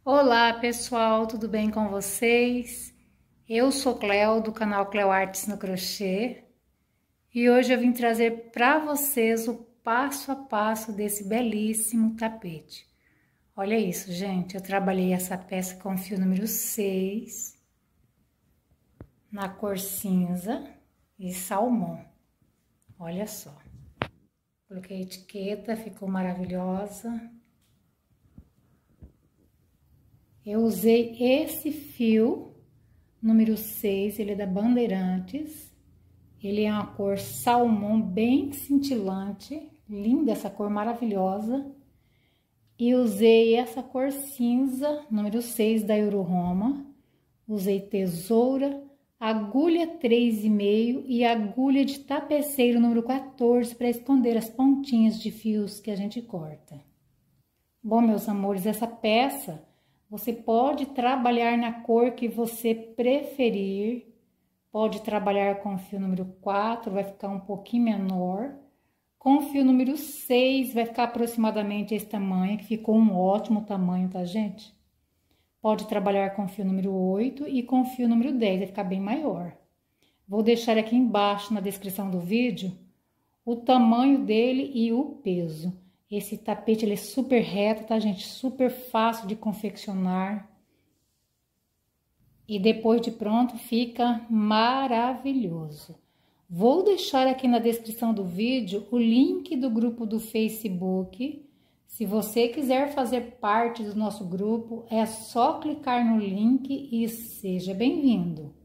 Olá pessoal, tudo bem com vocês? Eu sou Cleo do canal Cleo Artes no Crochê e hoje eu vim trazer para vocês o passo a passo desse belíssimo tapete. Olha isso, gente, eu trabalhei essa peça com fio número 6 na cor cinza e salmão. Olha só, coloquei etiqueta, ficou maravilhosa. Eu usei esse fio número 6, ele é da Bandeirantes. Ele é uma cor salmão bem cintilante, linda essa cor maravilhosa. E usei essa cor cinza, número 6 da Euroroma. Usei tesoura, agulha 3,5 e agulha de tapeceiro número 14 para esconder as pontinhas de fios que a gente corta. Bom, meus amores, essa peça você pode trabalhar na cor que você preferir, pode trabalhar com fio número 4, vai ficar um pouquinho menor. Com fio número 6, vai ficar aproximadamente esse tamanho, que ficou um ótimo tamanho, tá, gente? Pode trabalhar com fio número 8 e com fio número 10, vai ficar bem maior. Vou deixar aqui embaixo na descrição do vídeo o tamanho dele e o peso. Esse tapete, ele é super reto, tá, gente? Super fácil de confeccionar. E depois de pronto, fica maravilhoso. Vou deixar aqui na descrição do vídeo o link do grupo do Facebook. Se você quiser fazer parte do nosso grupo, é só clicar no link e seja bem-vindo.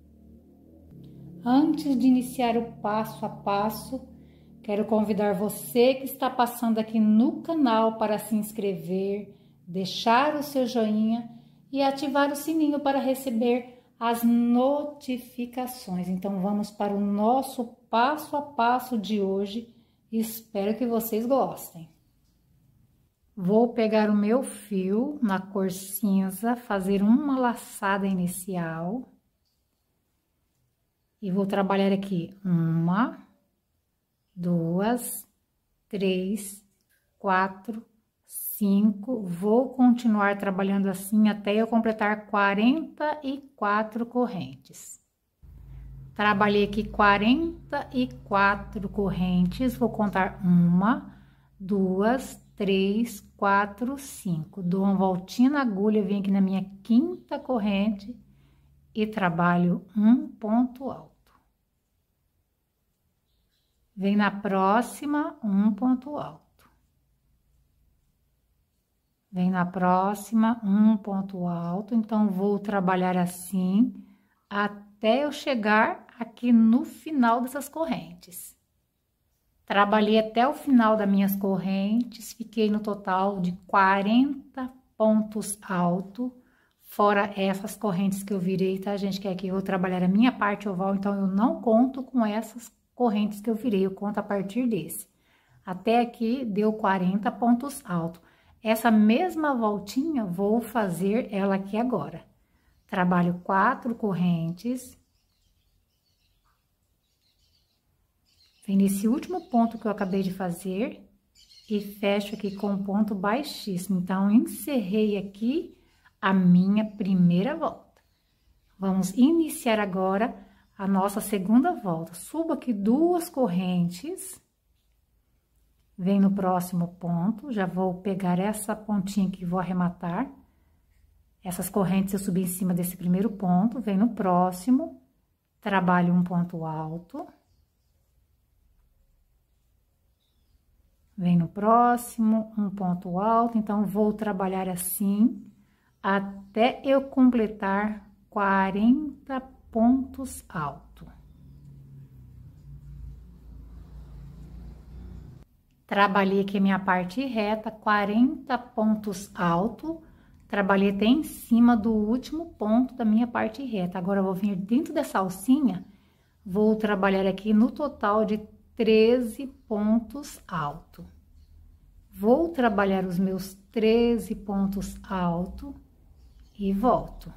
Antes de iniciar o passo a passo, quero convidar você que está passando aqui no canal para se inscrever, deixar o seu joinha e ativar o sininho para receber as notificações. Então, vamos para o nosso passo a passo de hoje. Espero que vocês gostem. Vou pegar o meu fio na cor cinza, fazer uma laçada inicial. E vou trabalhar aqui 1, 2, 3, 4, 5. Vou continuar trabalhando assim até eu completar 44 correntes. Trabalhei aqui 44 correntes, vou contar 1, 2, 3, 4, 5. Dou uma voltinha na agulha, venho aqui na minha 5ª corrente e trabalho um ponto alto. Vem na próxima, um ponto alto. Vem na próxima, um ponto alto. Então, vou trabalhar assim até eu chegar aqui no final dessas correntes. Trabalhei até o final das minhas correntes, fiquei no total de 40 pontos altos, fora essas correntes que eu virei, tá, gente? Que aqui eu vou trabalhar a minha parte oval, então eu não conto com essas correntes que eu virei, eu conto a partir desse. Até aqui deu 40 pontos altos. Essa mesma voltinha vou fazer ela aqui agora. Trabalho 4 correntes. Vem nesse último ponto que eu acabei de fazer e fecho aqui com um ponto baixíssimo. Então, encerrei aqui a minha primeira volta. Vamos iniciar agora a nossa segunda volta. Subo aqui 2 correntes, vem no próximo ponto, já vou pegar essa pontinha que vou arrematar. Essas correntes eu subi em cima desse primeiro ponto, vem no próximo, trabalho um ponto alto. Vem no próximo, um ponto alto, então vou trabalhar assim até eu completar 40 pontos altos. Trabalhei aqui a minha parte reta, 40 pontos altos. Trabalhei até em cima do último ponto da minha parte reta. Agora, eu vou vir dentro dessa alcinha, vou trabalhar aqui no total de 13 pontos altos. Vou trabalhar os meus 13 pontos altos e volto.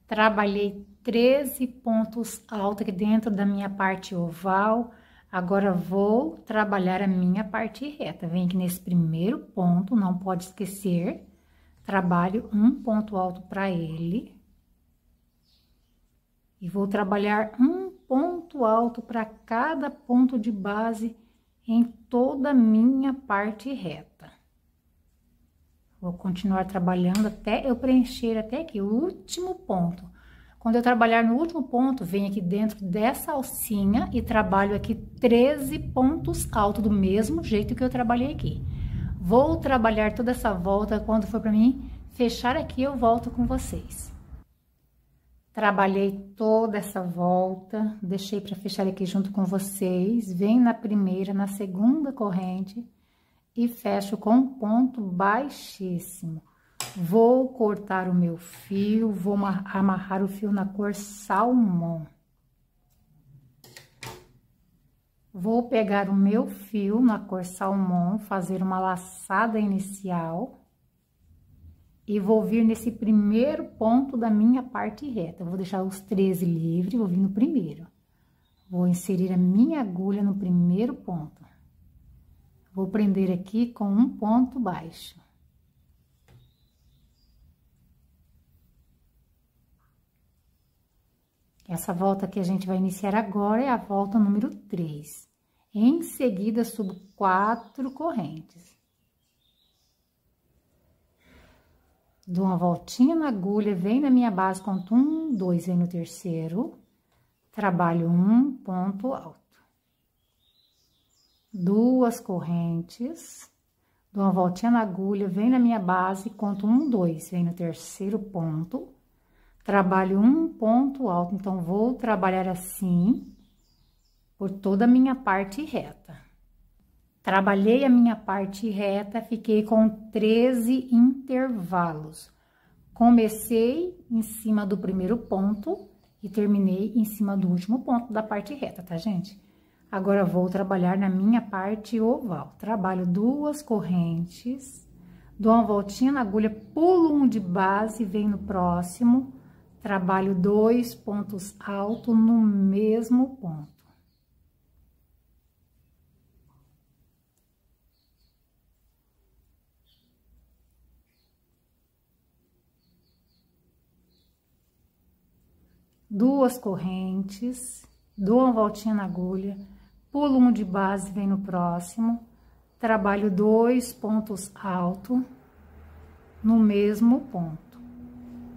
Trabalhei 13 pontos altos aqui dentro da minha parte oval. Agora, vou trabalhar a minha parte reta. Vem aqui nesse primeiro ponto, não pode esquecer. trabalho um ponto alto para ele. E vou trabalhar um ponto alto para cada ponto de base em toda a minha parte reta. Vou continuar trabalhando até eu preencher até aqui o último ponto. Quando eu trabalhar no último ponto, venho aqui dentro dessa alcinha e trabalho aqui 13 pontos altos, do mesmo jeito que eu trabalhei aqui. Vou trabalhar toda essa volta, quando for para mim fechar aqui, eu volto com vocês. Trabalhei toda essa volta, deixei para fechar aqui junto com vocês. Venho na primeira, na segunda corrente e fecho com um ponto baixíssimo. Vou cortar o meu fio, vou amarrar o fio na cor salmão. Vou pegar o meu fio na cor salmão, fazer uma laçada inicial e vou vir nesse primeiro ponto da minha parte reta. Eu vou deixar os 13 livres, vou vir no primeiro. Vou inserir a minha agulha no primeiro ponto. Vou prender aqui com um ponto baixo. Essa volta que a gente vai iniciar agora é a volta número 3. Em seguida, subo 4 correntes. Dou uma voltinha na agulha, venho na minha base, conto 1, 2, venho no terceiro. Trabalho um ponto alto. 2 correntes. Dou uma voltinha na agulha, venho na minha base, conto 1, 2, venho no terceiro ponto. Trabalho um ponto alto, então, vou trabalhar assim por toda a minha parte reta. Trabalhei a minha parte reta, fiquei com 13 intervalos. Comecei em cima do primeiro ponto e terminei em cima do último ponto da parte reta, tá, gente? Agora, vou trabalhar na minha parte oval. Trabalho 2 correntes, dou uma voltinha na agulha, pulo um de base, venho no próximo. Trabalho 2 pontos altos no mesmo ponto. Duas correntes, dou uma voltinha na agulha, pulo um de base, venho no próximo. Trabalho 2 pontos altos no mesmo ponto.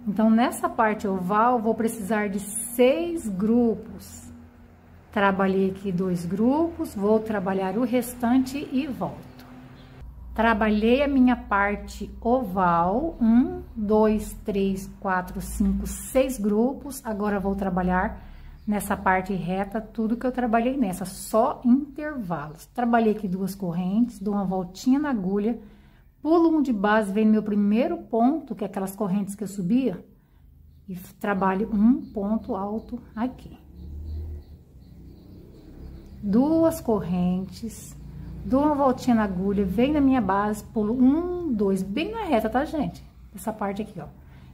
Então, nessa parte oval, vou precisar de 6 grupos. Trabalhei aqui 2 grupos, vou trabalhar o restante e volto. Trabalhei a minha parte oval, 1, 2, 3, 4, 5, 6 grupos. Agora, vou trabalhar nessa parte reta tudo que eu trabalhei nessa, só intervalos. Trabalhei aqui 2 correntes, dou uma voltinha na agulha, pulo um de base, vem no meu primeiro ponto, que é aquelas correntes que eu subia, e trabalho um ponto alto aqui. 2 correntes, dou uma voltinha na agulha, venho na minha base, pulo 1, 2, bem na reta, tá, gente? Essa parte aqui, ó.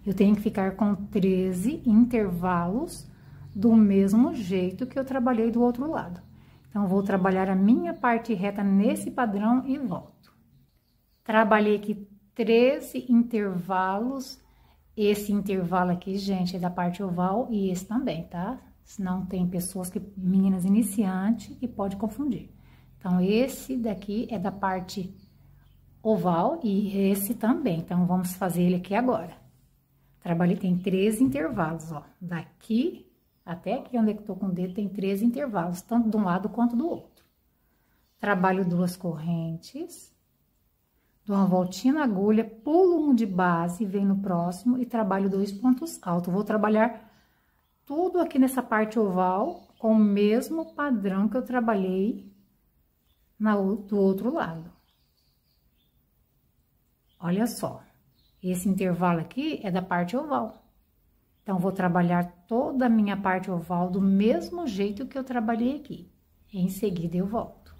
Eu tenho que ficar com 13 intervalos do mesmo jeito que eu trabalhei do outro lado. Então, vou trabalhar a minha parte reta nesse padrão e volto. Trabalhei aqui 13 intervalos. Esse intervalo aqui, gente, é da parte oval e esse também, tá? Senão tem pessoas meninas iniciantes, que pode confundir. Então, esse daqui é da parte oval e esse também. Então, vamos fazer ele aqui agora. Trabalhei, tem 13 intervalos, ó. Daqui até aqui onde eu tô com o dedo, tem 13 intervalos, tanto de um lado quanto do outro. Trabalho 2 correntes. Dou uma voltinha na agulha, pulo um de base, venho no próximo e trabalho 2 pontos altos. Vou trabalhar tudo aqui nessa parte oval com o mesmo padrão que eu trabalhei do outro lado. Olha só, esse intervalo aqui é da parte oval. Então, vou trabalhar toda a minha parte oval do mesmo jeito que eu trabalhei aqui. Em seguida, eu volto.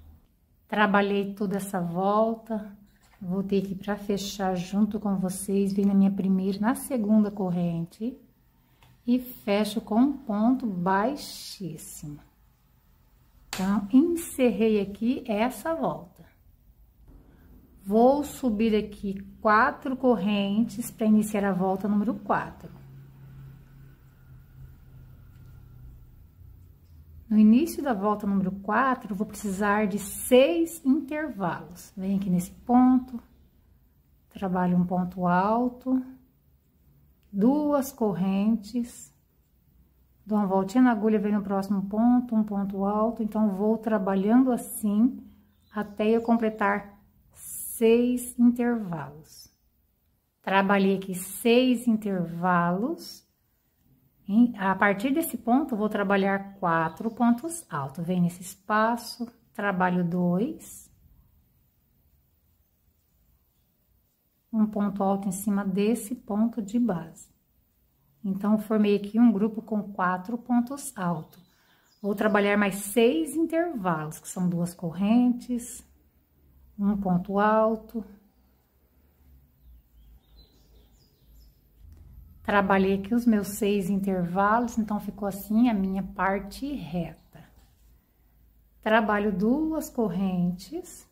Trabalhei toda essa volta. Voltei aqui para fechar junto com vocês, vem na minha primeira, na segunda corrente e fecho com um ponto baixíssimo. Então, encerrei aqui essa volta. Vou subir aqui 4 correntes para iniciar a volta número 4. No início da volta número 4, eu vou precisar de 6 intervalos. Venho aqui nesse ponto, trabalho um ponto alto, 2 correntes, dou uma voltinha na agulha, venho no próximo ponto, um ponto alto. Então, vou trabalhando assim até eu completar 6 intervalos. Trabalhei aqui 6 intervalos. A partir desse ponto, vou trabalhar 4 pontos altos. Venho nesse espaço, trabalho 2. Um ponto alto em cima desse ponto de base. Então, formei aqui um grupo com 4 pontos altos. Vou trabalhar mais 6 intervalos, que são 2 correntes, um ponto alto. Trabalhei aqui os meus 6 intervalos, então ficou assim a minha parte reta. Trabalho 2 correntes,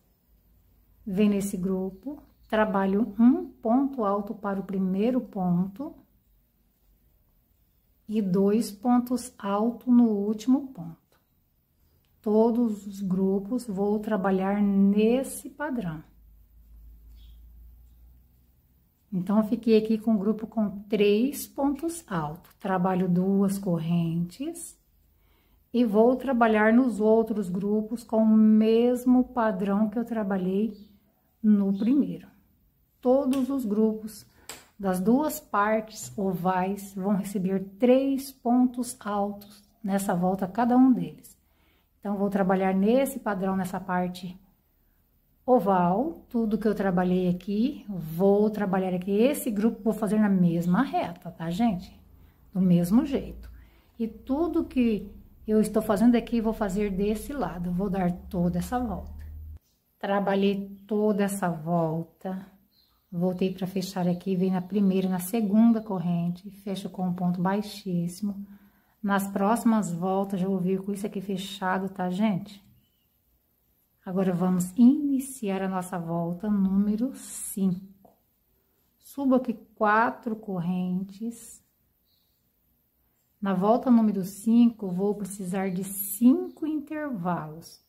venho nesse grupo, trabalho um ponto alto para o primeiro ponto e 2 pontos altos no último ponto. Todos os grupos vou trabalhar nesse padrão. Então, eu fiquei aqui com o grupo com 3 pontos altos. Trabalho 2 correntes e vou trabalhar nos outros grupos com o mesmo padrão que eu trabalhei no primeiro. Todos os grupos das 2 partes ovais vão receber 3 pontos altos nessa volta, cada um deles. Então, vou trabalhar nesse padrão, nessa parte oval, tudo que eu trabalhei aqui, vou trabalhar aqui, esse grupo vou fazer na mesma reta, tá, gente? Do mesmo jeito. E tudo que eu estou fazendo aqui, vou fazer desse lado, vou dar toda essa volta. Trabalhei toda essa volta, voltei para fechar aqui, venho na primeira e na segunda corrente, fecho com um ponto baixíssimo. Nas próximas voltas, já vou vir com isso aqui fechado, tá, gente? Agora, vamos iniciar a nossa volta número 5. Subo aqui 4 correntes. Na volta número 5, vou precisar de 5 intervalos.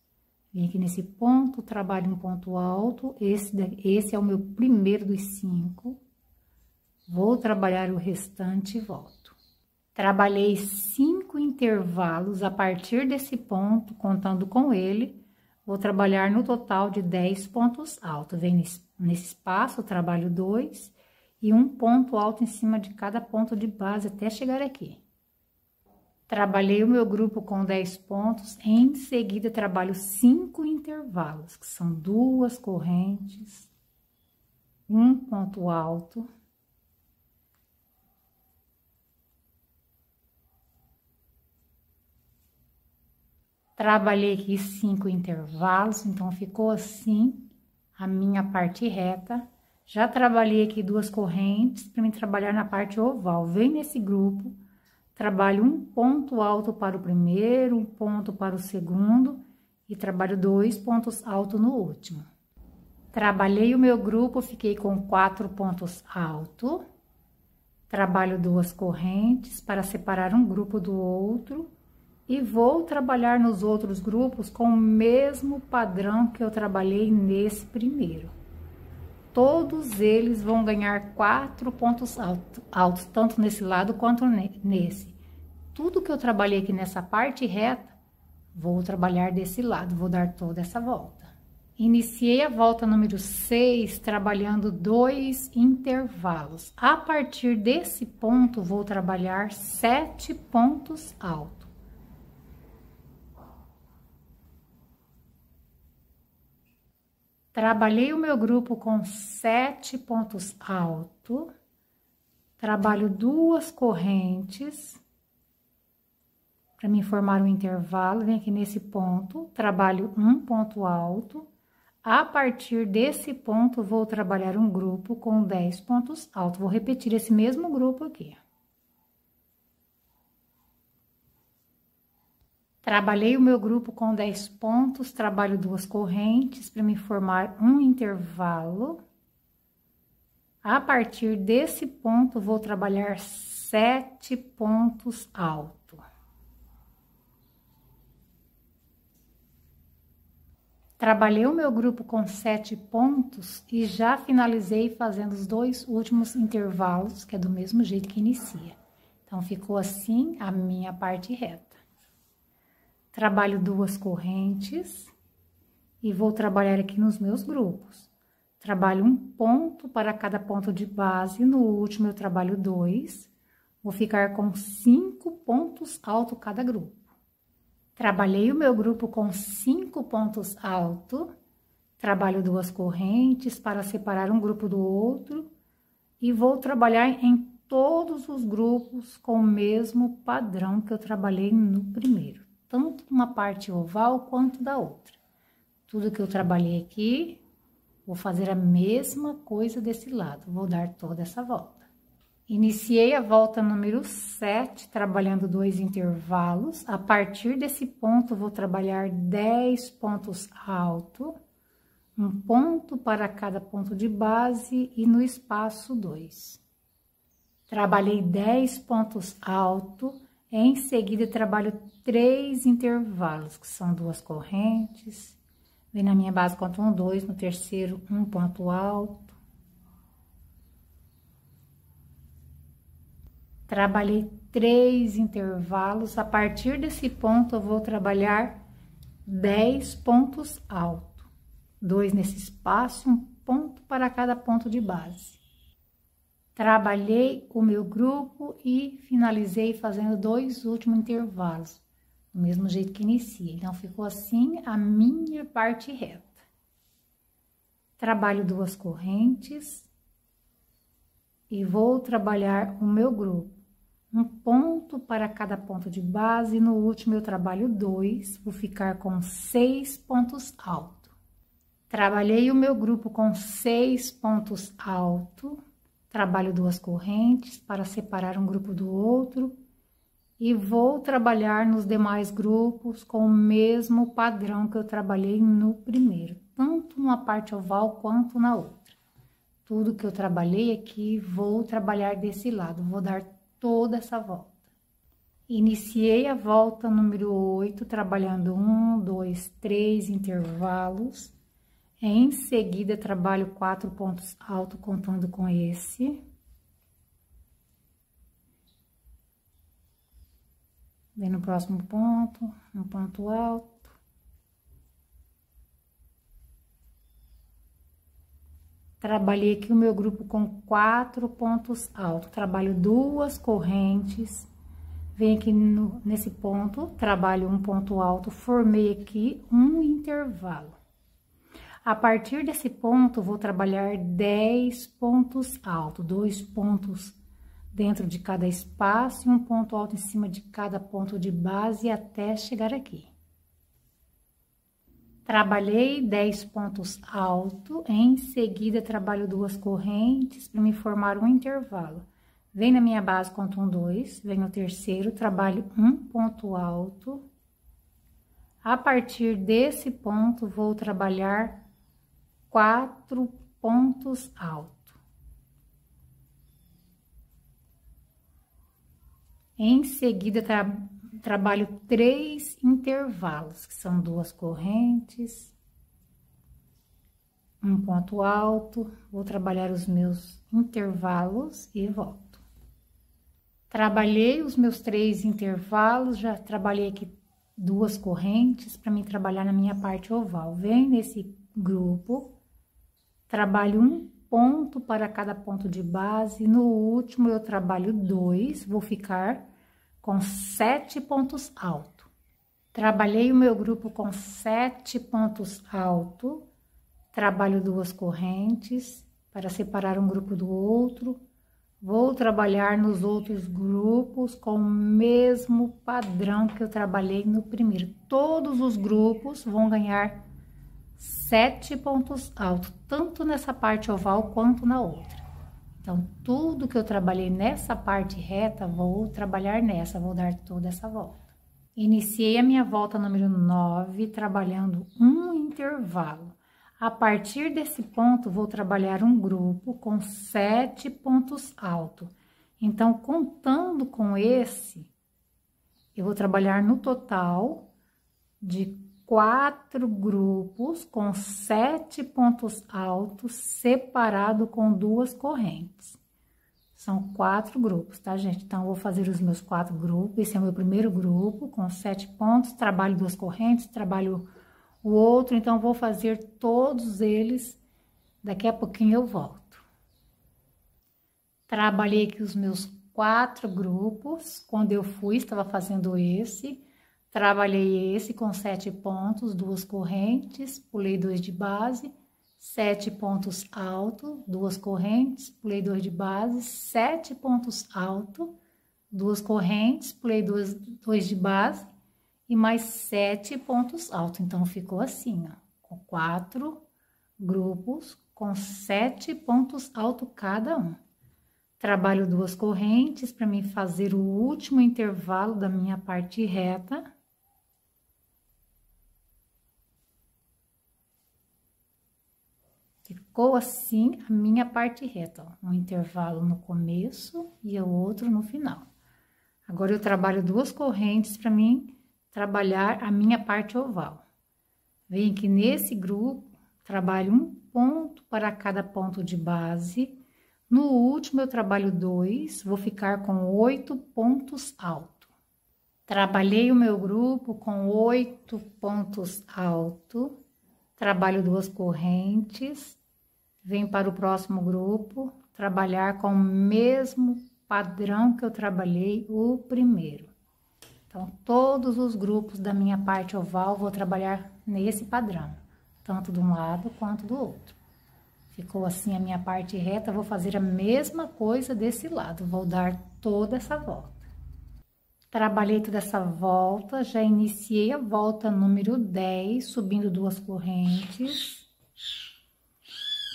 Vem aqui nesse ponto, trabalho um ponto alto. Esse é o meu primeiro dos 5. Vou trabalhar o restante e volto. Trabalhei 5 intervalos a partir desse ponto, contando com ele. Vou trabalhar no total de 10 pontos altos. Venho nesse espaço, trabalho 2 e um ponto alto em cima de cada ponto de base até chegar aqui. Trabalhei o meu grupo com 10 pontos, em seguida trabalho 5 intervalos, que são 2 correntes, um ponto alto. Trabalhei aqui 5 intervalos, então ficou assim a minha parte reta. Já trabalhei aqui 2 correntes para me trabalhar na parte oval. Vem nesse grupo, trabalho um ponto alto para o primeiro, um ponto para o segundo e trabalho 2 pontos altos no último. Trabalhei o meu grupo, fiquei com 4 pontos altos. Trabalho 2 correntes para separar um grupo do outro. E vou trabalhar nos outros grupos com o mesmo padrão que eu trabalhei nesse primeiro. Todos eles vão ganhar 4 pontos altos, tanto nesse lado quanto nesse. Tudo que eu trabalhei aqui nessa parte reta, vou trabalhar desse lado, vou dar toda essa volta. Iniciei a volta número 6, trabalhando 2 intervalos. A partir desse ponto, vou trabalhar 7 pontos altos. Trabalhei o meu grupo com 7 pontos altos, trabalho 2 correntes, para me formar um intervalo, venho aqui nesse ponto, trabalho um ponto alto, a partir desse ponto, vou trabalhar um grupo com 10 pontos altos, vou repetir esse mesmo grupo aqui. Trabalhei o meu grupo com 10 pontos, trabalho 2 correntes para me formar um intervalo. A partir desse ponto, vou trabalhar 7 pontos altos. Trabalhei o meu grupo com 7 pontos e já finalizei fazendo os 2 últimos intervalos, que é do mesmo jeito que inicia. Então, ficou assim a minha parte reta. Trabalho 2 correntes e vou trabalhar aqui nos meus grupos. Trabalho um ponto para cada ponto de base, no último eu trabalho 2. Vou ficar com 5 pontos altos cada grupo. Trabalhei o meu grupo com 5 pontos altos, trabalho 2 correntes para separar um grupo do outro e vou trabalhar em todos os grupos com o mesmo padrão que eu trabalhei no primeiro, tanto numa parte oval quanto da outra. Tudo que eu trabalhei aqui, vou fazer a mesma coisa desse lado, vou dar toda essa volta. Iniciei a volta número 7, trabalhando 2 intervalos. A partir desse ponto, vou trabalhar 10 pontos altos, um ponto para cada ponto de base e no espaço 2. Trabalhei 10 pontos altos, em seguida trabalho 3 intervalos, que são 2 correntes. Vem na minha base, conto 1, 2, no terceiro, um ponto alto. Trabalhei 3 intervalos, a partir desse ponto eu vou trabalhar 10 pontos altos. 2 nesse espaço, um ponto para cada ponto de base. Trabalhei o meu grupo e finalizei fazendo 2 últimos intervalos, do mesmo jeito que inicia. Então, ficou assim a minha parte reta. Trabalho 2 correntes e vou trabalhar o meu grupo. Um ponto para cada ponto de base, no último eu trabalho 2, vou ficar com 6 pontos altos. Trabalhei o meu grupo com 6 pontos altos, trabalho 2 correntes para separar um grupo do outro e vou trabalhar nos demais grupos com o mesmo padrão que eu trabalhei no primeiro, tanto numa parte oval quanto na outra. Tudo que eu trabalhei aqui, vou trabalhar desse lado, vou dar toda essa volta. Iniciei a volta número 8, trabalhando 1, 2, 3 intervalos. Em seguida, trabalho 4 pontos altos, contando com esse. Vem no próximo ponto, um ponto alto. Trabalhei aqui o meu grupo com 4 pontos altos, trabalho 2 correntes, venho aqui nesse ponto, trabalho um ponto alto, formei aqui um intervalo. A partir desse ponto, vou trabalhar 10 pontos altos, 2 pontos dentro de cada espaço e um ponto alto em cima de cada ponto de base até chegar aqui. Trabalhei 10 pontos altos, em seguida trabalho 2 correntes para me formar um intervalo. Vem na minha base, conto 1, 2, vem no terceiro, trabalho um ponto alto. A partir desse ponto, vou trabalhar 4 pontos altos. Em seguida, trabalho 3 intervalos, que são 2 correntes, um ponto alto, vou trabalhar os meus intervalos e volto. Trabalhei os meus 3 intervalos, já trabalhei aqui 2 correntes para mim trabalhar na minha parte oval. Vem nesse grupo, trabalho um ponto para cada ponto de base, no último eu trabalho 2, vou ficar com 7 pontos altos. Trabalhei o meu grupo com 7 pontos altos, trabalho 2 correntes para separar um grupo do outro. Vou trabalhar nos outros grupos com o mesmo padrão que eu trabalhei no primeiro. Todos os grupos vão ganhar 7 pontos altos, tanto nessa parte oval quanto na outra. Então, tudo que eu trabalhei nessa parte reta, vou trabalhar nessa, vou dar toda essa volta. Iniciei a minha volta número 9, trabalhando um intervalo. A partir desse ponto, vou trabalhar um grupo com 7 pontos altos. Então, contando com esse, eu vou trabalhar no total de 4 grupos com 7 pontos altos, separado com 2 correntes. São 4 grupos, tá, gente? Então, eu vou fazer os meus 4 grupos. Esse é o meu primeiro grupo, com 7 pontos. Trabalho 2 correntes, trabalho o outro. Então, eu vou fazer todos eles. Daqui a pouquinho eu volto. Trabalhei aqui os meus 4 grupos. Quando eu fui, estava fazendo esse. Trabalhei esse com 7 pontos, 2 correntes. Pulei 2 de base. 7 pontos altos, 2 correntes, pulei 2 de base, 7 pontos altos, 2 correntes, pulei 2 de base e mais 7 pontos altos. Então, ficou assim, ó, com 4 grupos com 7 pontos altos cada um. Trabalho 2 correntes para mim fazer o último intervalo da minha parte reta. Ficou assim a minha parte reta, ó. Um intervalo no começo e o outro no final. Agora, eu trabalho 2 correntes para mim trabalhar a minha parte oval. Venho aqui nesse grupo, trabalho um ponto para cada ponto de base. No último, eu trabalho 2, vou ficar com 8 pontos altos. Trabalhei o meu grupo com 8 pontos altos. Trabalho 2 correntes, venho para o próximo grupo, trabalhar com o mesmo padrão que eu trabalhei o primeiro. Então, todos os grupos da minha parte oval, vou trabalhar nesse padrão, tanto de um lado quanto do outro. Ficou assim a minha parte reta, vou fazer a mesma coisa desse lado, vou dar toda essa volta. Trabalhei toda essa volta, já iniciei a volta número 10, subindo 2 correntes.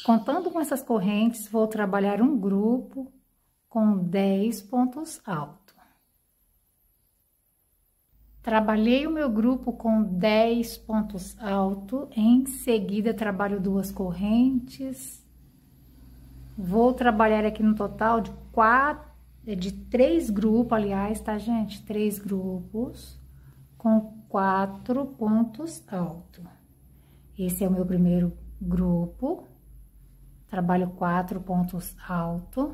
Contando com essas correntes, vou trabalhar um grupo com 10 pontos altos. Trabalhei o meu grupo com 10 pontos altos, em seguida trabalho 2 correntes. Vou trabalhar aqui no total de 3 grupos, aliás, tá, gente? 3 grupos com 4 pontos altos. Esse é o meu primeiro grupo. Trabalho 4 pontos altos.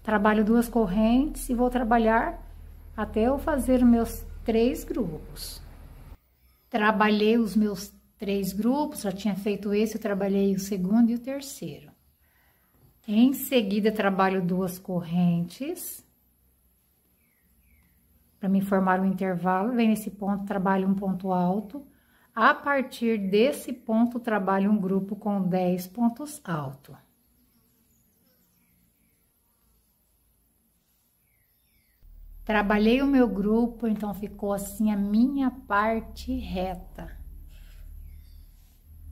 Trabalho 2 correntes e vou trabalhar até eu fazer meus 3 grupos. Trabalhei os meus 3 grupos, já tinha feito esse, eu trabalhei o segundo e o terceiro. Em seguida, trabalho 2 correntes. Para me formar um intervalo, vem nesse ponto, trabalho um ponto alto. A partir desse ponto, trabalho um grupo com 10 pontos altos. Trabalhei o meu grupo, então ficou assim a minha parte reta.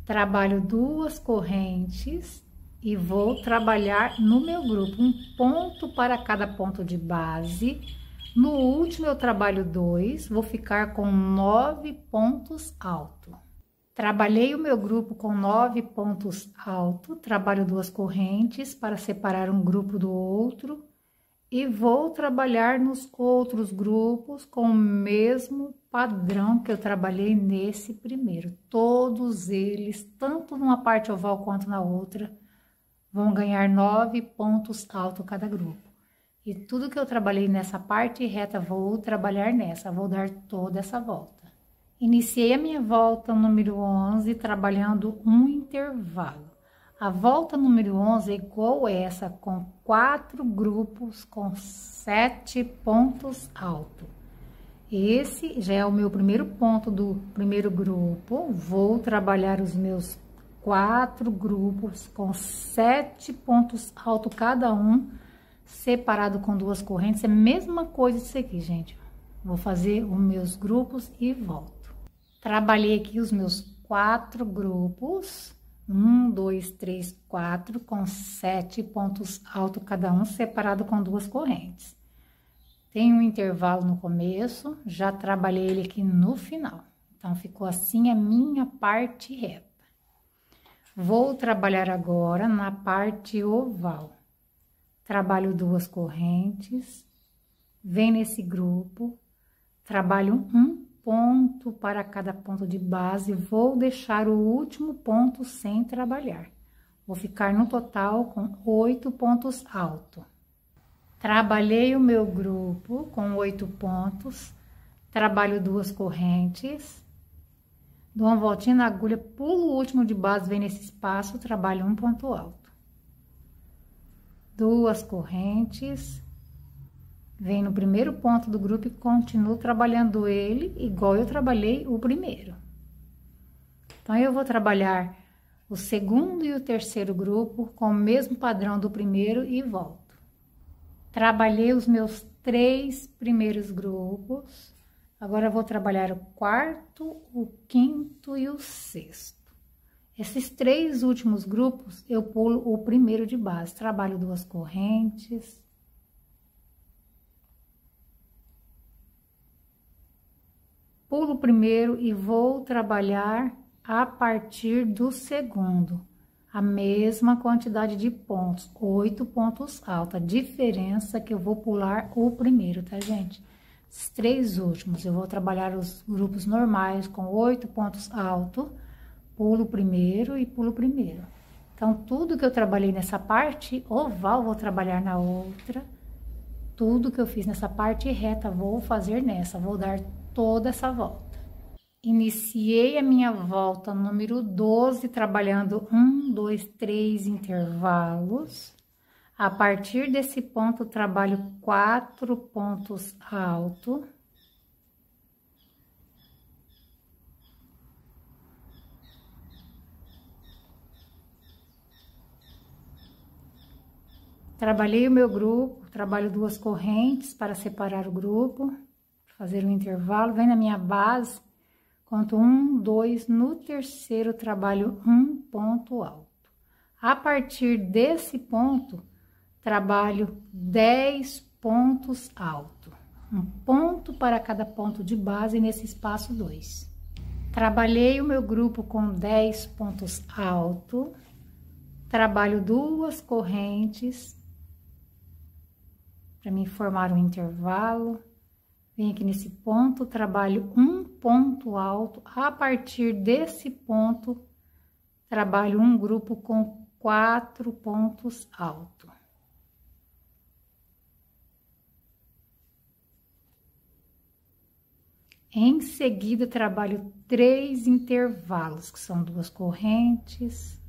Trabalho 2 correntes e vou trabalhar no meu grupo, um ponto para cada ponto de base. No último, eu trabalho 2, vou ficar com 9 pontos altos. Trabalhei o meu grupo com 9 pontos altos, trabalho 2 correntes para separar um grupo do outro. E vou trabalhar nos outros grupos com o mesmo padrão que eu trabalhei nesse primeiro. Todos eles, tanto numa parte oval quanto na outra, vão ganhar 9 pontos altos cada grupo. E tudo que eu trabalhei nessa parte reta, vou trabalhar nessa, vou dar toda essa volta. Iniciei a minha volta número 11, trabalhando um intervalo. A volta número 11 é igual essa, com 4 grupos com 7 pontos altos. Esse já é o meu primeiro ponto do primeiro grupo. Vou trabalhar os meus 4 grupos com 7 pontos altos cada um, separado com 2 correntes. É a mesma coisa isso aqui, gente. Vou fazer os meus grupos e volto. Trabalhei aqui os meus 4 grupos, 1, 2, 3, 4, com 7 pontos altos cada um, separado com 2 correntes. Tem um intervalo no começo, já trabalhei ele aqui no final. Então, ficou assim a minha parte reta. Vou trabalhar agora na parte oval. Trabalho 2 correntes, vem nesse grupo, trabalho um ponto para cada ponto de base, vou deixar o último ponto sem trabalhar. Vou ficar no total com 8 pontos altos. Trabalhei o meu grupo com 8 pontos, trabalho 2 correntes, dou uma voltinha na agulha, pulo o último de base, vem nesse espaço, trabalho um ponto alto. 2 correntes, vem no primeiro ponto do grupo e continuo trabalhando ele igual eu trabalhei o primeiro. Então, eu vou trabalhar o segundo e o terceiro grupo com o mesmo padrão do primeiro e volto. Trabalhei os meus 3 primeiros grupos, agora eu vou trabalhar o quarto, o quinto e o sexto. Esses 3 últimos grupos, eu pulo o primeiro de base, trabalho 2 correntes. Pulo o primeiro e vou trabalhar a partir do segundo. A mesma quantidade de pontos, 8 pontos altos. A diferença é que eu vou pular o primeiro, tá, gente? Esses 3 últimos, eu vou trabalhar os grupos normais com 8 pontos altos. Pulo o primeiro e pulo o primeiro. Então, tudo que eu trabalhei nessa parte oval, vou trabalhar na outra. Tudo que eu fiz nessa parte reta, vou fazer nessa. Vou dar toda essa volta. Iniciei a minha volta número 12, trabalhando 1, 2, 3 intervalos. A partir desse ponto, trabalho 4 pontos altos. Trabalhei o meu grupo, trabalho 2 correntes para separar o grupo, fazer um intervalo, vem na minha base, conto 1, 2, no terceiro trabalho 1 ponto alto. A partir desse ponto, trabalho 10 pontos altos, um ponto para cada ponto de base nesse espaço 2. Trabalhei o meu grupo com 10 pontos altos, trabalho 2 correntes, para mim formar um intervalo, venho aqui nesse ponto, trabalho 1 ponto alto, a partir desse ponto, trabalho um grupo com 4 pontos altos. Em seguida, trabalho 3 intervalos, que são 2 correntes.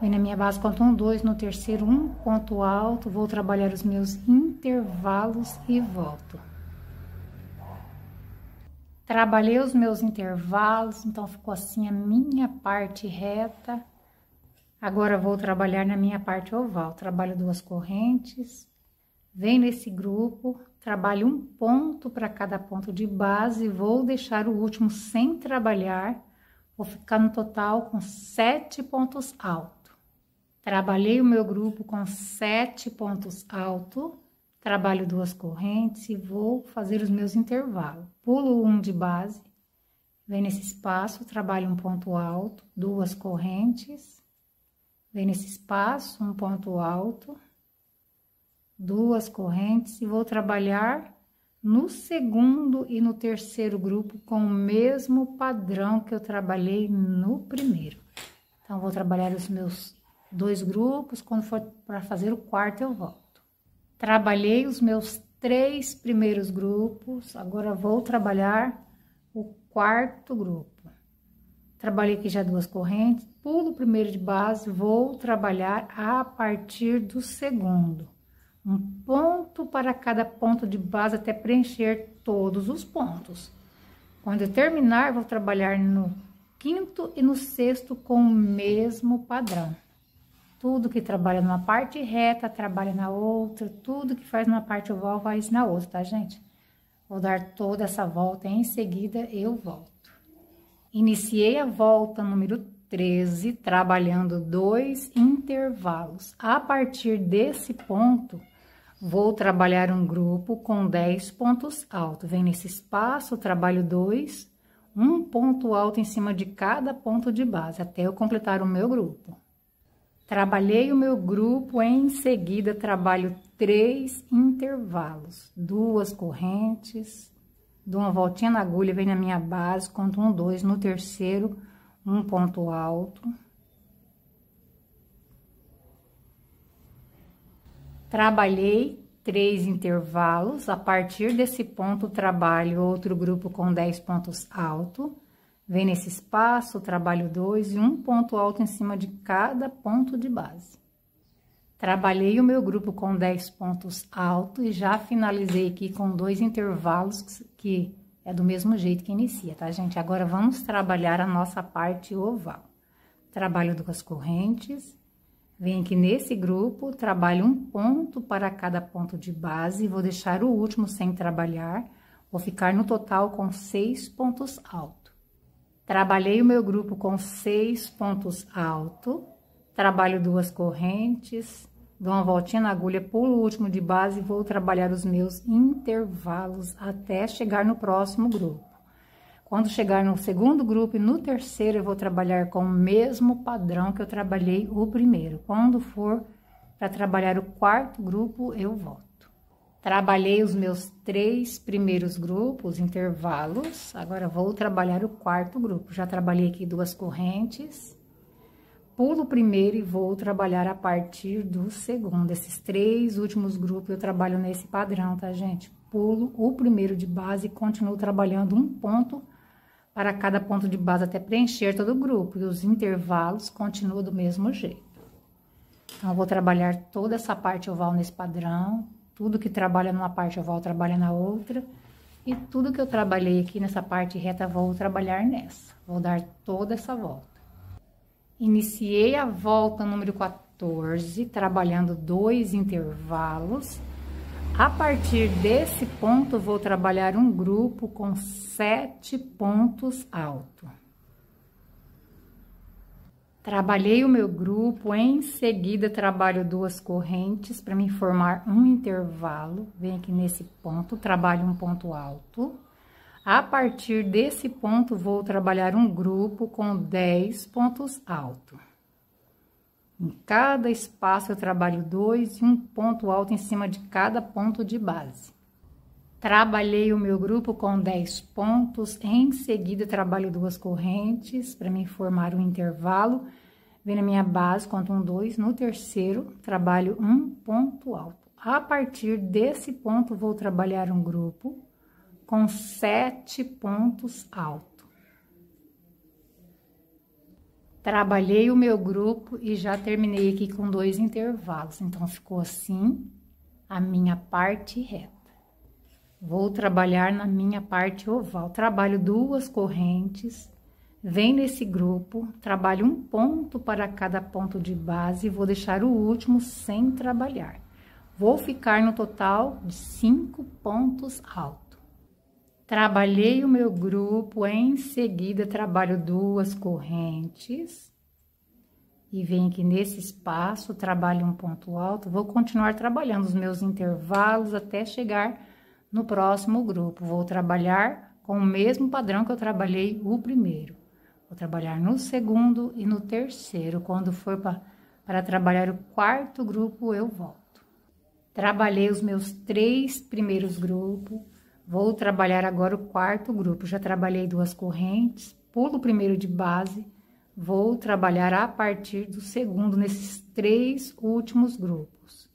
Vem na minha base, conto 1, 2, no terceiro, 1 ponto alto, vou trabalhar os meus intervalos e volto. Trabalhei os meus intervalos, então ficou assim a minha parte reta. Agora, vou trabalhar na minha parte oval. Trabalho 2 correntes, venho nesse grupo, trabalho um ponto para cada ponto de base, vou deixar o último sem trabalhar, vou ficar no total com 7 pontos altos. Trabalhei o meu grupo com 7 pontos altos, trabalho 2 correntes e vou fazer os meus intervalos. Pulo 1 de base, venho nesse espaço, trabalho um ponto alto, 2 correntes, venho nesse espaço, um ponto alto, 2 correntes e vou trabalhar no segundo e no terceiro grupo com o mesmo padrão que eu trabalhei no primeiro. Então, vou trabalhar os meus 2 grupos, quando for para fazer o quarto eu volto. Trabalhei os meus 3 primeiros grupos, agora vou trabalhar o quarto grupo. Trabalhei aqui já 2 correntes, pulo o primeiro de base, vou trabalhar a partir do segundo. Um ponto para cada ponto de base até preencher todos os pontos. Quando eu terminar, vou trabalhar no quinto e no sexto com o mesmo padrão. Tudo que trabalha numa parte reta, trabalha na outra. Tudo que faz numa parte oval, faz na outra, tá, gente? Vou dar toda essa volta, em seguida eu volto. Iniciei a volta número 13, trabalhando 2 intervalos. A partir desse ponto, vou trabalhar um grupo com 10 pontos altos. Vem nesse espaço, trabalho 2, um ponto alto em cima de cada ponto de base, até eu completar o meu grupo. Trabalhei o meu grupo, em seguida trabalho 3 intervalos, 2 correntes, dou uma voltinha na agulha, vem na minha base, conto 1, 2, no terceiro, um ponto alto. Trabalhei 3 intervalos, a partir desse ponto trabalho outro grupo com 10 pontos altos. Vem nesse espaço, trabalho 2 e um ponto alto em cima de cada ponto de base. Trabalhei o meu grupo com 10 pontos altos e já finalizei aqui com 2 intervalos, que é do mesmo jeito que inicia, tá, gente? Agora, vamos trabalhar a nossa parte oval. Trabalho 2 correntes, venho aqui nesse grupo, trabalho um ponto para cada ponto de base, vou deixar o último sem trabalhar, vou ficar no total com 6 pontos altos. Trabalhei o meu grupo com 6 pontos altos, trabalho 2 correntes, dou uma voltinha na agulha, pulo o último de base e vou trabalhar os meus intervalos até chegar no próximo grupo. Quando chegar no segundo grupo e no terceiro, eu vou trabalhar com o mesmo padrão que eu trabalhei o primeiro. Quando for para trabalhar o quarto grupo, eu volto. Trabalhei os meus 3 primeiros grupos, intervalos, agora vou trabalhar o quarto grupo. Já trabalhei aqui 2 correntes, pulo o primeiro e vou trabalhar a partir do segundo. Esses 3 últimos grupos eu trabalho nesse padrão, tá, gente? Pulo o primeiro de base e continuo trabalhando um ponto para cada ponto de base até preencher todo o grupo. E os intervalos continuam do mesmo jeito. Então, eu vou trabalhar toda essa parte oval nesse padrão. Tudo que trabalha numa parte oval, trabalha na outra. E tudo que eu trabalhei aqui nessa parte reta, vou trabalhar nessa. Vou dar toda essa volta. Iniciei a volta número 14, trabalhando 2 intervalos. A partir desse ponto, vou trabalhar um grupo com 7 pontos altos. Trabalhei o meu grupo, em seguida trabalho 2 correntes para me formar um intervalo. Venho aqui nesse ponto, trabalho um ponto alto. A partir desse ponto, vou trabalhar um grupo com 10 pontos altos. Em cada espaço, eu trabalho 2 e um ponto alto em cima de cada ponto de base. Trabalhei o meu grupo com 10 pontos, em seguida trabalho 2 correntes para me formar um intervalo. Venho na minha base, conto 1, 2, no terceiro trabalho um ponto alto. A partir desse ponto, vou trabalhar um grupo com 7 pontos altos. Trabalhei o meu grupo e já terminei aqui com 2 intervalos, então ficou assim a minha parte reta. Vou trabalhar na minha parte oval. Trabalho 2 correntes, venho nesse grupo, trabalho um ponto para cada ponto de base e vou deixar o último sem trabalhar. Vou ficar no total de 5 pontos altos. Trabalhei o meu grupo, em seguida trabalho 2 correntes e venho aqui nesse espaço, trabalho um ponto alto. Vou continuar trabalhando os meus intervalos até chegar no próximo grupo. Vou trabalhar com o mesmo padrão que eu trabalhei o primeiro. Vou trabalhar no segundo e no terceiro. Quando for para trabalhar o quarto grupo, eu volto. Trabalhei os meus 3 primeiros grupos. Vou trabalhar agora o quarto grupo. Já trabalhei 2 correntes, pulo o primeiro de base. Vou trabalhar a partir do segundo nesses 3 últimos grupos.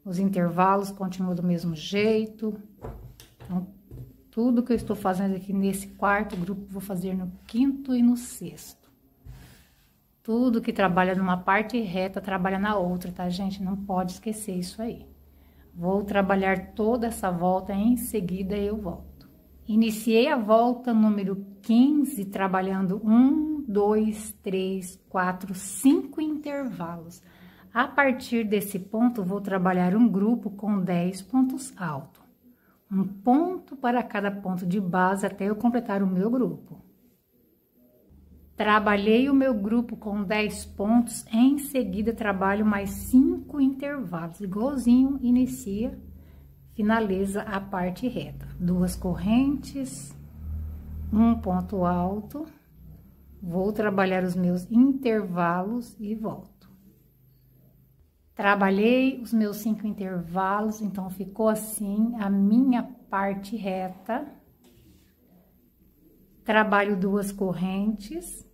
Os intervalos continuam do mesmo jeito. Então, tudo que eu estou fazendo aqui nesse quarto grupo, vou fazer no quinto e no sexto. Tudo que trabalha numa parte reta, trabalha na outra, tá, gente? Não pode esquecer isso aí. Vou trabalhar toda essa volta, em seguida eu volto. Iniciei a volta número 15, trabalhando 1, 2, 3, 4, 5 intervalos. A partir desse ponto, vou trabalhar um grupo com 10 pontos altos. Um ponto para cada ponto de base até eu completar o meu grupo. Trabalhei o meu grupo com 10 pontos, em seguida trabalho mais 5 intervalos, igualzinho inicia, finaliza a parte reta. 2 correntes, um ponto alto, vou trabalhar os meus intervalos e volto. Trabalhei os meus 5 intervalos, então ficou assim a minha parte reta. Trabalho 2 correntes,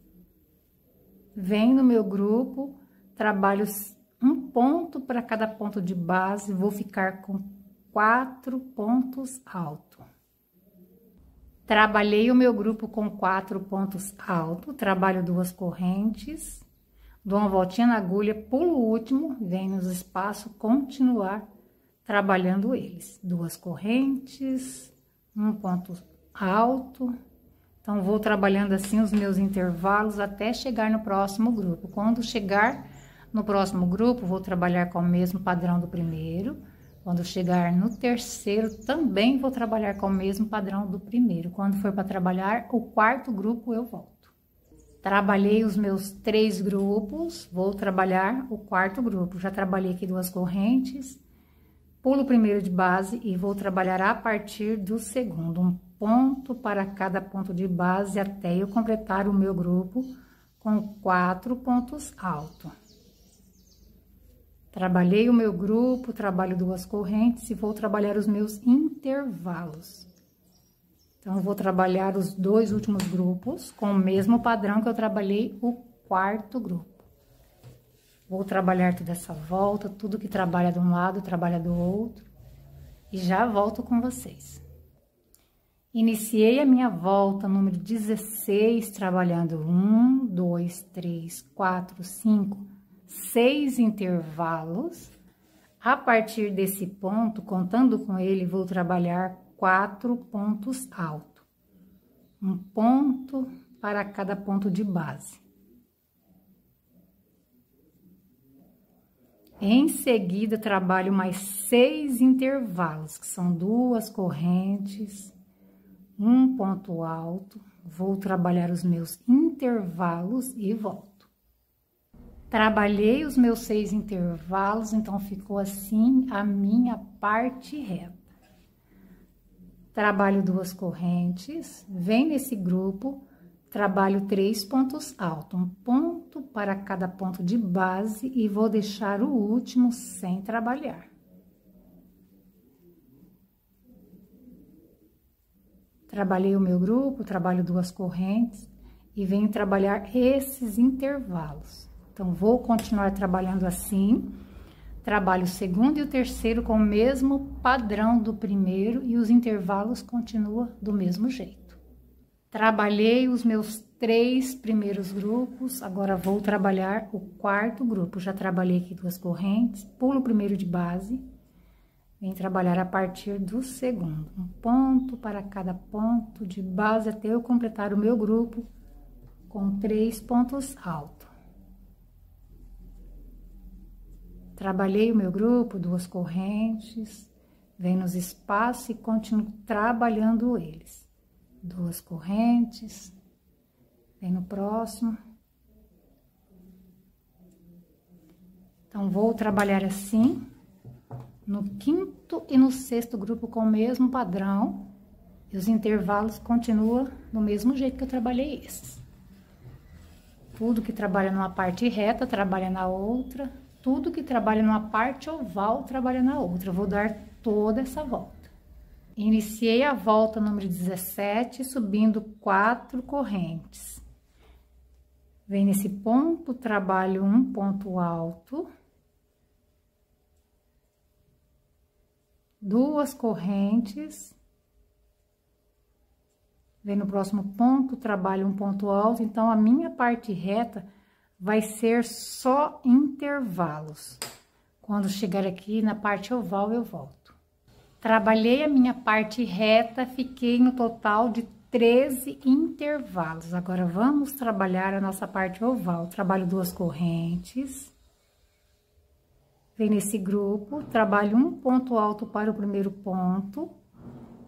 venho no meu grupo, trabalho um ponto para cada ponto de base, vou ficar com 4 pontos altos. Trabalhei o meu grupo com 4 pontos altos, trabalho 2 correntes, dou uma voltinha na agulha, pulo o último, venho nos espaços, continuar trabalhando eles. 2 correntes, um ponto alto. Então, vou trabalhando assim os meus intervalos até chegar no próximo grupo. Quando chegar no próximo grupo, vou trabalhar com o mesmo padrão do primeiro. Quando chegar no terceiro, também vou trabalhar com o mesmo padrão do primeiro. Quando for para trabalhar o quarto grupo, eu volto. Trabalhei os meus 3 grupos, vou trabalhar o quarto grupo. Já trabalhei aqui 2 correntes, pulo o primeiro de base e vou trabalhar a partir do segundo. Um ponto para cada ponto de base até eu completar o meu grupo com 4 pontos altos. Trabalhei o meu grupo, trabalho 2 correntes e vou trabalhar os meus intervalos. Então, eu vou trabalhar os 2 últimos grupos com o mesmo padrão que eu trabalhei o quarto grupo. Vou trabalhar toda essa volta, tudo que trabalha de um lado, trabalha do outro. E já volto com vocês. Iniciei a minha volta número 16, trabalhando 1, 2, 3, 4, 5, 6 intervalos. A partir desse ponto, contando com ele, vou trabalhar 4 pontos altos. Um ponto para cada ponto de base. Em seguida, trabalho mais 6 intervalos, que são 2 correntes, um ponto alto, vou trabalhar os meus intervalos e volto. Trabalhei os meus 6 intervalos, então ficou assim a minha parte reta. Trabalho 2 correntes, venho nesse grupo, trabalho 3 pontos altos, um ponto para cada ponto de base e vou deixar o último sem trabalhar. Trabalhei o meu grupo, trabalho 2 correntes e venho trabalhar esses intervalos. Então, vou continuar trabalhando assim, trabalho o segundo e o terceiro com o mesmo padrão do primeiro e os intervalos continuam do mesmo jeito. Trabalhei os meus 3 primeiros grupos, agora vou trabalhar o quarto grupo. Já trabalhei aqui 2 correntes, pulo o primeiro de base. Vem trabalhar a partir do segundo, um ponto para cada ponto de base até eu completar o meu grupo com 3 pontos altos. Trabalhei o meu grupo, 2 correntes, venho nos espaços e continuo trabalhando eles. 2 correntes, vem no próximo. Então, vou trabalhar assim. No quinto e no sexto grupo com o mesmo padrão. E os intervalos continuam do mesmo jeito que eu trabalhei esses. Tudo que trabalha numa parte reta, trabalha na outra. Tudo que trabalha numa parte oval, trabalha na outra. Eu vou dar toda essa volta. Iniciei a volta número 17, subindo 4 correntes. Vem nesse ponto, trabalho um ponto alto. 2 correntes, vem no próximo ponto, trabalho um ponto alto, então a minha parte reta vai ser só intervalos. Quando chegar aqui na parte oval, eu volto. Trabalhei a minha parte reta, fiquei no total de 13 intervalos. Agora, vamos trabalhar a nossa parte oval. Trabalho 2 correntes. Vem nesse grupo, trabalho um ponto alto para o primeiro ponto,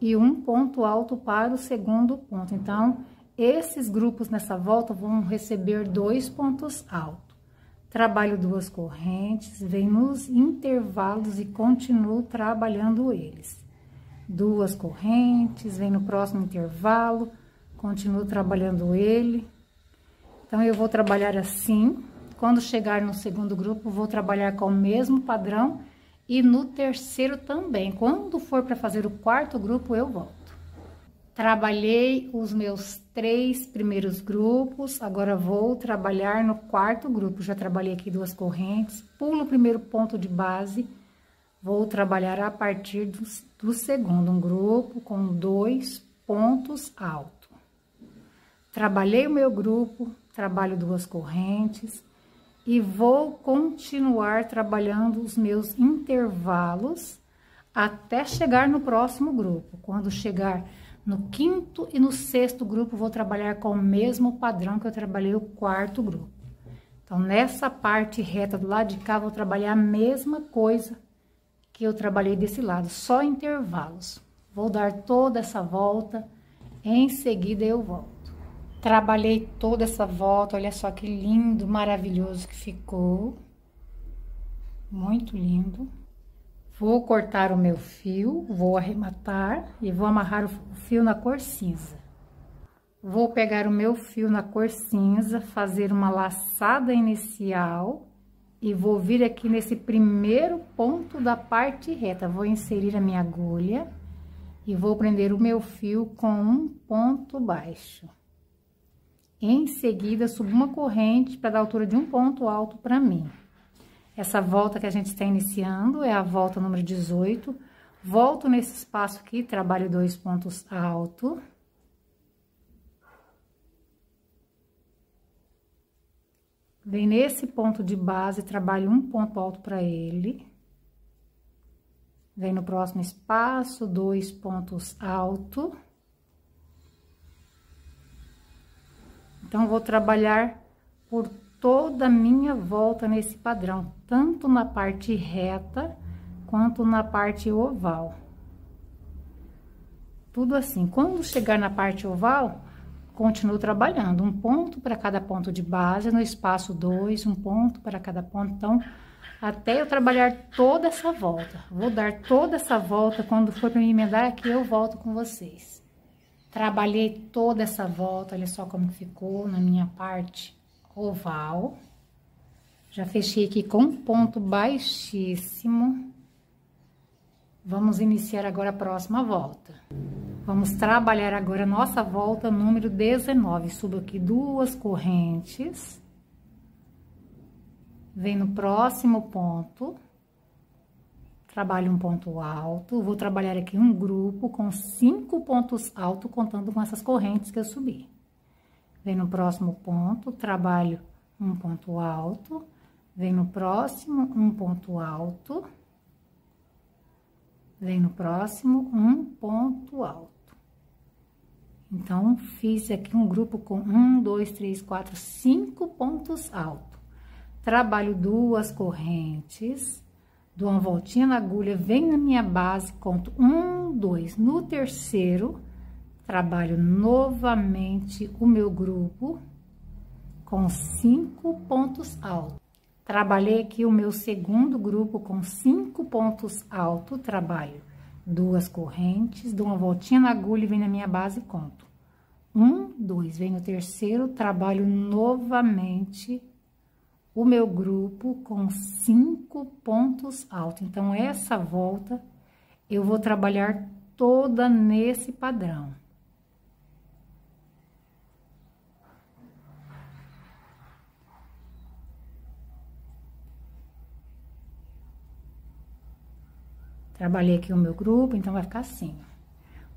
e um ponto alto para o segundo ponto. Então, esses grupos nessa volta vão receber 2 pontos altos. Trabalho 2 correntes, venho nos intervalos e continuo trabalhando eles. 2 correntes, venho no próximo intervalo, continuo trabalhando ele. Então, eu vou trabalhar assim. Quando chegar no segundo grupo, vou trabalhar com o mesmo padrão e no terceiro também. Quando for para fazer o quarto grupo, eu volto. Trabalhei os meus 3 primeiros grupos, agora vou trabalhar no quarto grupo. Já trabalhei aqui 2 correntes, pulo o primeiro ponto de base, vou trabalhar a partir do segundo, um grupo com 2 pontos altos. Trabalhei o meu grupo, trabalho 2 correntes e vou continuar trabalhando os meus intervalos até chegar no próximo grupo. Quando chegar no quinto e no sexto grupo, vou trabalhar com o mesmo padrão que eu trabalhei o quarto grupo. Então, nessa parte reta do lado de cá, vou trabalhar a mesma coisa que eu trabalhei desse lado, só intervalos. Vou dar toda essa volta, em seguida eu volto. Trabalhei toda essa volta, olha só que lindo, maravilhoso que ficou. Muito lindo. Vou cortar o meu fio, vou arrematar e vou amarrar o fio na cor cinza. Vou pegar o meu fio na cor cinza, fazer uma laçada inicial e vou vir aqui nesse primeiro ponto da parte reta. Vou inserir a minha agulha e vou prender o meu fio com um ponto baixo. Em seguida, subo uma corrente para dar altura de um ponto alto para mim. Essa volta que a gente está iniciando é a volta número 18. Volto nesse espaço aqui, trabalho 2 pontos altos. Vem nesse ponto de base, trabalho um ponto alto para ele. Vem no próximo espaço, 2 pontos altos. Então, vou trabalhar por toda a minha volta nesse padrão, tanto na parte reta, quanto na parte oval. Tudo assim. Quando chegar na parte oval, continuo trabalhando. Um ponto para cada ponto de base, no espaço 2, um ponto para cada ponto. Então, até eu trabalhar toda essa volta. Vou dar toda essa volta, quando for para me emendar aqui, eu volto com vocês. Trabalhei toda essa volta, olha só como ficou na minha parte oval. Já fechei aqui com um ponto baixíssimo. Vamos iniciar agora a próxima volta. Vamos trabalhar agora a nossa volta número 19. Subo aqui 2 correntes. Vem no próximo ponto. Trabalho um ponto alto, vou trabalhar aqui um grupo com 5 pontos altos, contando com essas correntes que eu subi. Vem no próximo ponto, trabalho um ponto alto, vem no próximo, um ponto alto, vem no próximo, um ponto alto. Então, fiz aqui um grupo com 1, 2, 3, 4, 5 pontos altos. Trabalho 2 correntes. Dou uma voltinha na agulha, venho na minha base, conto 1, 2. No terceiro, trabalho novamente o meu grupo com 5 pontos altos. Trabalhei aqui o meu segundo grupo com 5 pontos altos, trabalho 2 correntes, dou uma voltinha na agulha e venho na minha base e conto 1, 2. Venho no terceiro, trabalho novamente o meu grupo com 5 pontos altos. Então, essa volta eu vou trabalhar toda nesse padrão. Trabalhei aqui o meu grupo, então vai ficar assim.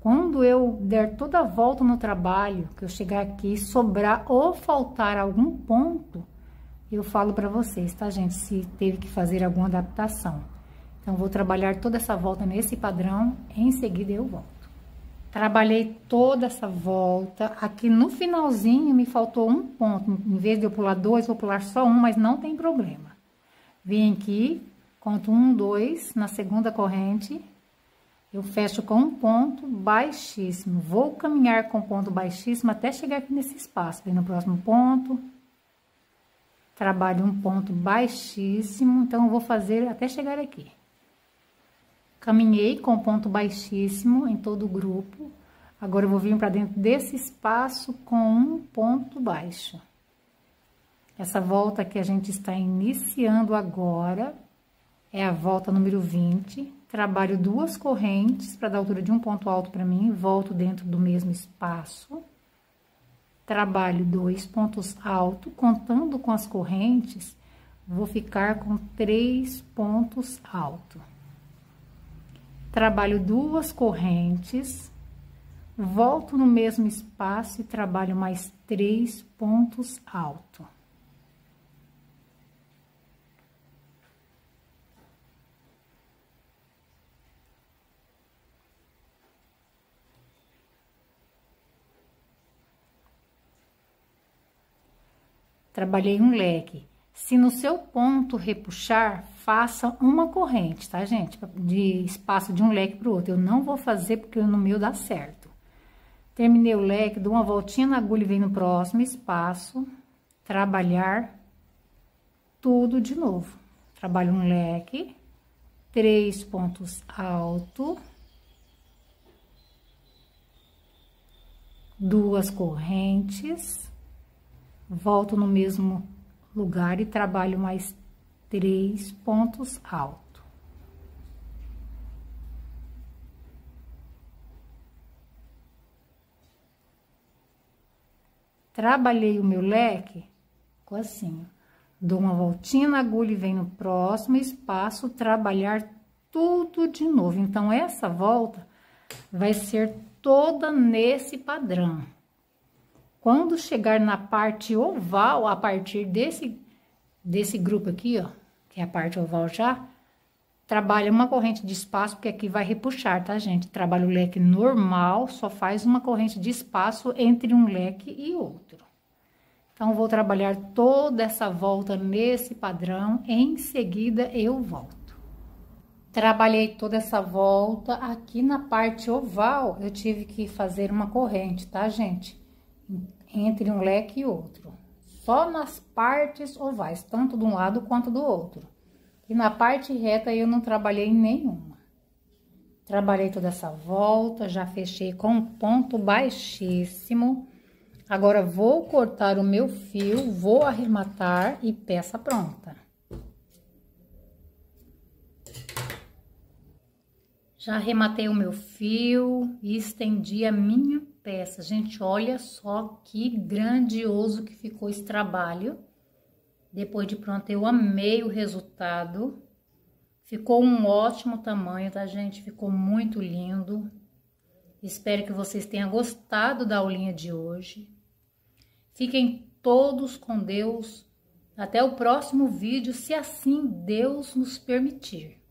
Quando eu der toda a volta no trabalho, que eu chegar aqui, sobrar ou faltar algum ponto, eu falo pra vocês, tá, gente? Se teve que fazer alguma adaptação. Então, vou trabalhar toda essa volta nesse padrão, em seguida eu volto. Trabalhei toda essa volta, aqui no finalzinho me faltou um ponto. Em vez de eu pular 2, vou pular só um, mas não tem problema. Vim aqui, conto 1, 2 na segunda corrente, eu fecho com um ponto baixíssimo. Vou caminhar com ponto baixíssimo até chegar aqui nesse espaço. Vem no próximo ponto, trabalho um ponto baixíssimo, então eu vou fazer até chegar aqui. Caminhei com ponto baixíssimo em todo o grupo. Agora eu vou vir para dentro desse espaço com um ponto baixo. Essa volta que a gente está iniciando agora é a volta número 20. Trabalho 2 correntes para dar altura de um ponto alto para mim, volto dentro do mesmo espaço. Trabalho 2 pontos altos, contando com as correntes, vou ficar com 3 pontos altos. Trabalho 2 correntes, volto no mesmo espaço e trabalho mais 3 pontos altos. Trabalhei um leque. Se no seu ponto repuxar, faça uma corrente, tá, gente? De espaço de um leque para o outro. Eu não vou fazer porque no meu dá certo. Terminei o leque, dou uma voltinha na agulha e venho no próximo espaço. Trabalhar tudo de novo. Trabalho um leque, 3 pontos altos, 2 correntes. Volto no mesmo lugar e trabalho mais 3 pontos altos. Trabalhei o meu leque, ficou assim, ó. Dou uma voltinha na agulha e venho no próximo espaço, trabalhar tudo de novo. Então, essa volta vai ser toda nesse padrão. Quando chegar na parte oval, a partir desse grupo aqui, ó, que é a parte oval já, trabalha uma corrente de espaço, porque aqui vai repuxar, tá, gente? Trabalha o leque normal, só faz uma corrente de espaço entre um leque e outro. Então, vou trabalhar toda essa volta nesse padrão, em seguida eu volto. Trabalhei toda essa volta, aqui na parte oval, eu tive que fazer uma corrente, tá, gente? Entre um leque e outro, só nas partes ovais, tanto de um lado quanto do outro. E na parte reta eu não trabalhei nenhuma. Trabalhei toda essa volta, já fechei com um ponto baixíssimo. Agora vou cortar o meu fio, vou arrematar e peça pronta. Já arrematei o meu fio e estendi a minha peça. Gente, olha só que grandioso que ficou esse trabalho. Depois de pronto, eu amei o resultado. Ficou um ótimo tamanho, tá, gente? Ficou muito lindo. Espero que vocês tenham gostado da aulinha de hoje. Fiquem todos com Deus. Até o próximo vídeo, se assim Deus nos permitir.